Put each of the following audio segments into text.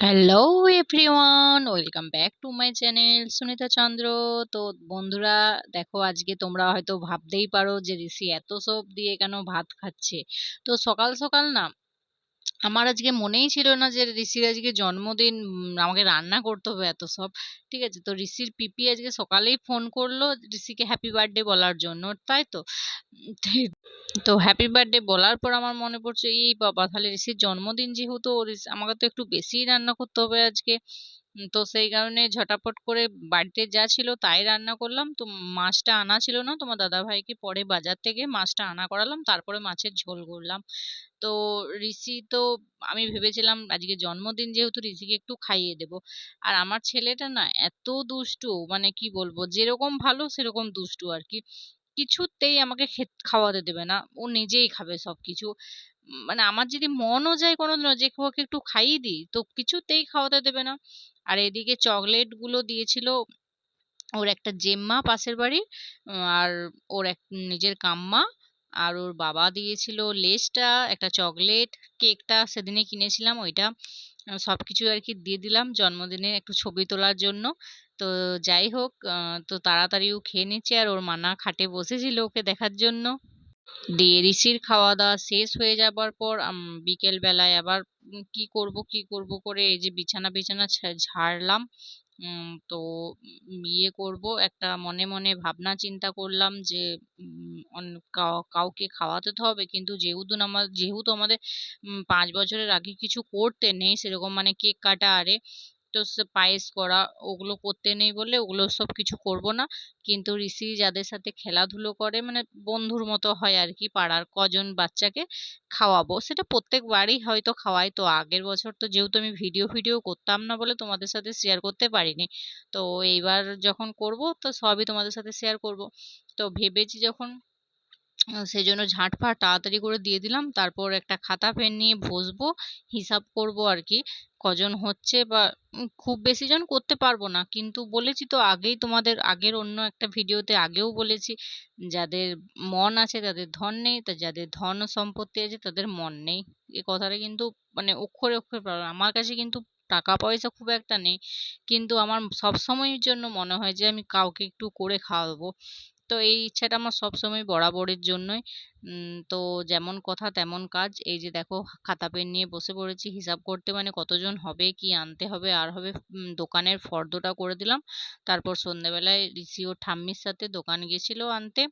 Hello everyone, welcome back to my channel Sunita Chandra. তো বন্ধুরা, দেখো আজকে তোমরা হয়তো ভাবতেই পারো যে ঋষি এত সব দিয়ে কেন ভাত খাচ্ছে। তো সকাল সকাল না, আমার আজকে মনেই ছিল না যে ঋষির আজকে জন্মদিন, আমাকে রান্না করতে হবে এত সব। ঠিক আছে, তো ঋষির পিপি আজকে সকালেই ফোন করলো ঋষিকে হ্যাপি বার্থডে বলার জন্য, তাই তো। তো হ্যাপি বার্থডে বলার পর আমার মনে পড়ছে, এই বাবা, তাহলে ঋষির জন্মদিন যেহেতু আমাকে তো একটু বেশিই রান্না করতে হবে আজকে। তো সেই কারণে ঝটাপট করে বাড়িতে যা ছিল তাই রান্না করলাম। তো মাছটা আনা ছিল না, তোমার দাদা ভাইকে পরে বাজার থেকে মাছটা আনা করালাম, তারপরে মাছের ঝোল করলাম। তো ঋষি তো, আমি ভেবেছিলাম আজকে জন্মদিন যেহেতু ঋষিকে একটু খাইয়ে দেব। আর আমার ছেলেটা না এত দুষ্টু, মানে কি বলবো, যেরকম ভালো সেরকম দুষ্টু আর কি। কিছুতেই আমাকে খাওয়াতে দেবে না, ও নিজেই খাবে সবকিছু। মানে আমার যদি মনও যায় কোনোদিনও যে ওকে একটু খাইয়ে দিই, তো কিছুতেই খাওয়াতে দেবে না। আর এদিকে চকলেট গুলো দিয়েছিল ওর একটা জেম্মা পাশের বাড়ি, আর ওর এক নিজের কাম্মা, আর ওর বাবা দিয়েছিল লেসটা, একটা চকলেট, কেকটা সেদিনে কিনেছিলাম ওইটা। সবকিছু আর কি দিয়ে দিলাম জন্মদিনে একটু ছবি তোলার জন্য। তো যাই হোক, তো তাড়াতাড়ি ও খেয়ে নিচ্ছে, আর ওর মানা খাটে বসেছিল ওকে দেখার জন্য। দিয়ে ঋষির খাওয়া দাওয়া শেষ হয়ে যাবার পর বিকেল বেলায় আবার কি করব করে এই যে বিছানা বিছানা ঝাড়লাম। তো ইয়ে করব, একটা মনে মনে ভাবনা চিন্তা করলাম যে কাউকে খাওয়াতে তো হবে, কিন্তু যেহেতু আমাদের 5 বছরের আগে কিছু করতে নেই সেরকম, মানে কেক কাটা আরে, তো পায়েস করা ওগুলো করতে নেই বলে ওগুলো সব কিছু করব না। কিন্তু ঋষি যাদের সাথে খেলাধুলো করে, মানে বন্ধুর মতো হয় আর কি, পাড়ার কজন বাচ্চাকে খাওয়াবো, সেটা প্রত্যেকবারই হয়তো খাওয়াই। তো আগের বছর তো যেহেতু আমি ভিডিও ভিডিও করতাম না বলে তোমাদের সাথে শেয়ার করতে পারিনি। তো এইবার যখন করব তো সবই তোমাদের সাথে শেয়ার করব। তো ভেবেছি যখন, সেই জন্য ঝাঁটফাট তাড়াতাড়ি করে দিয়ে দিলাম, তারপর একটা খাতা পেন নিয়ে বসবো, হিসাব করব আর কি কজন হচ্ছে। বা খুব বেশি জন করতে পারবো না, কিন্তু বলেছি তো আগেই, তোমাদের আগের অন্য একটা ভিডিওতে আগেও বলেছি, যাদের মন আছে তাদের ধন নেই, তা যাদের ধন ও সম্পত্তি আছে তাদের মন নেই। এ কথাটা কিন্তু মানে অক্ষরে অক্ষরে পালন। আমার কাছে কিন্তু টাকা পয়সা খুব একটা নেই, কিন্তু আমার সব সময়ের জন্য মনে হয় যে আমি কাউকে একটু করে খাওয়াবো। তো এই ইচ্ছাটা আমার সবসময় বরাবরের জন্যই। তো যেমন কথা তেমন কাজ, এই যে দেখো খাতা পেন নিয়ে বসে পড়েছি হিসাব করতে, মানে কতজন হবে, কি আনতে হবে আর হবে। দোকানের ফর্দটা করে দিলাম। তারপর সন্ধ্যেবেলায় ঋষি ও ঠাম্মির সাথে দোকান গেছিল আনতে।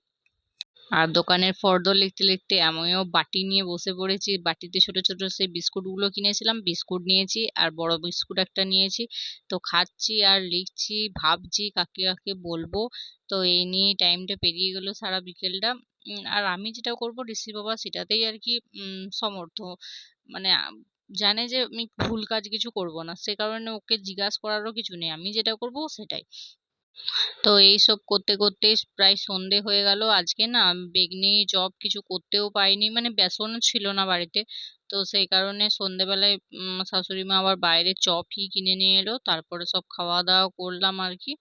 আর দোকানের ফর্দ লিখতে লিখতে আমিও বাটি নিয়ে বসে পড়েছি, বাটিতে ছোট ছোট সেই বিস্কুট গুলো কিনেছিলাম, বিস্কুট নিয়েছি আর বড় বিস্কুট একটা নিয়েছি। তো খাচ্ছি আর লিখছি, ভাবছি কাকে কাকে বলবো। তো এই নিয়ে টাইমটা পেরিয়ে গেল সারা বিকেলটা। আর আমি যেটা করব ঋষি বাবা সেটাতেই আর কি সমর্থ, মানে জানে যে আমি ভুল কাজ কিছু করব না, সে কারণে ওকে জিজ্ঞাসা করারও কিছু নেই, আমি যেটা করব সেটাই। তো এইসব করতে করতে প্রায় সন্ধে হয়ে গেল। আজকে না বেগনি চপ কিছু করতেও পাইনি, মানে বেসনও ছিল না বাড়িতে। তো সেই কারণে সন্ধেবেলায় শাশুড়ি মা আবার বাইরে চপই কিনে নিয়ে এলো, তারপরে সব খাওয়া দাওয়া করলাম আর কি।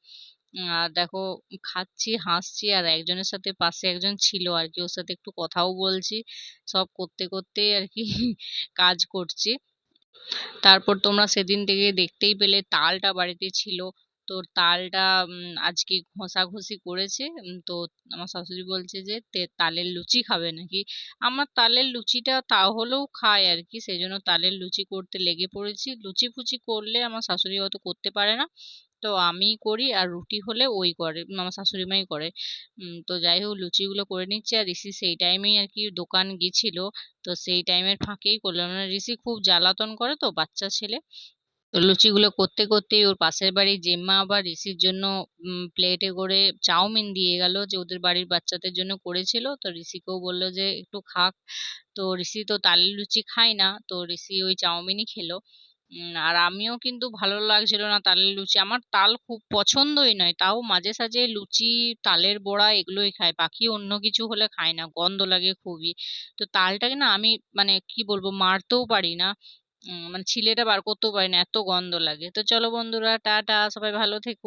আর দেখো খাচ্ছি হাসছি, আর একজনের সাথে পাশে একজন ছিল আর কি, ওর সাথে একটু কথাও বলছি। সব করতে করতে আর কি কাজ করছি। তারপর তোমরা সেদিন থেকে দেখতেই পেলে তালটা বাড়িতে ছিল। তো তালটা আজকে ঘষাঘষি করেছে। তো আমার শাশুড়ি বলছে যে তালের লুচি খাবে নাকি। আমার তালের লুচিটা তাহলেও খায় আর কি, সেই জন্য তালের লুচি করতে লেগে পড়েছি। লুচি ফুচি করলে আমার শাশুড়ি হয়তো করতে পারে না, তো আমি করি, আর রুটি হলে ওই করে, আমার শাশুড়ি মাই করে। তো যাই হোক লুচিগুলো করে নিচ্ছি, আর ঋষি সেই টাইমেই আর কি দোকান গেছিল। তো সেই টাইমের ফাঁকেই করলাম, মানে ঋষি খুব জ্বালাতন করে তো বাচ্চা ছেলে। তো লুচিগুলো করতে করতেই ওর পাশের বাড়ির জেম্মা আবার ঋষির জন্য প্লেটে করে চাউমিন দিয়ে গেল, যে ওদের বাড়ির বাচ্চাদের জন্য করেছিল। তো ঋষিকেও বললো যে একটু খাক। তো ঋষি তো তালের লুচি খায় না, তো ঋষি ওই চাউমিনই খেলো। আর আমিও কিন্তু ভালো লাগছিল না তালের লুচি, আমার তাল খুব পছন্দই নয়, তাও মাঝে সাঝে লুচি, তালের বড়া এগুলোই খায়, বাকি অন্য কিছু হলে খায় না, গন্ধ লাগে খুবই। তো তালটাকে না আমি, মানে কি বলবো, মারতেও পারি না। মানে ছিলেটা বার করতেও পারি না, এত গন্ধ লাগে। তো চলো বন্ধুরা, টাটা, সবাই ভালো থেকো।